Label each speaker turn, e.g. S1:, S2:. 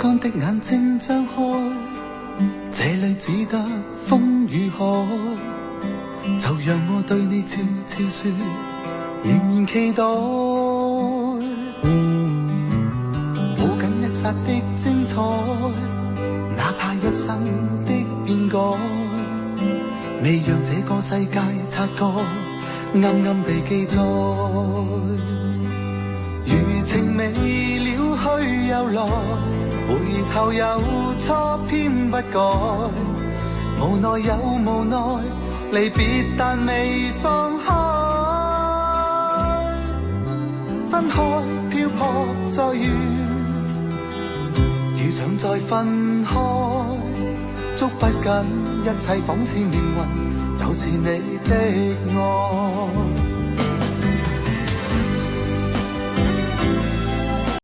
S1: 乾的眼睛張開，這裏只得風與海，就讓我對你悄悄說，仍然期待。抱緊一剎的精彩，哪怕一生的變改，未讓這個世界察覺，暗暗地記載。餘情未了去又來，回頭又錯偏不改，無奈又無奈，離別但未放開。分開漂泊再遇，如想再分開，捉不緊一切，仿似命運就是你的愛。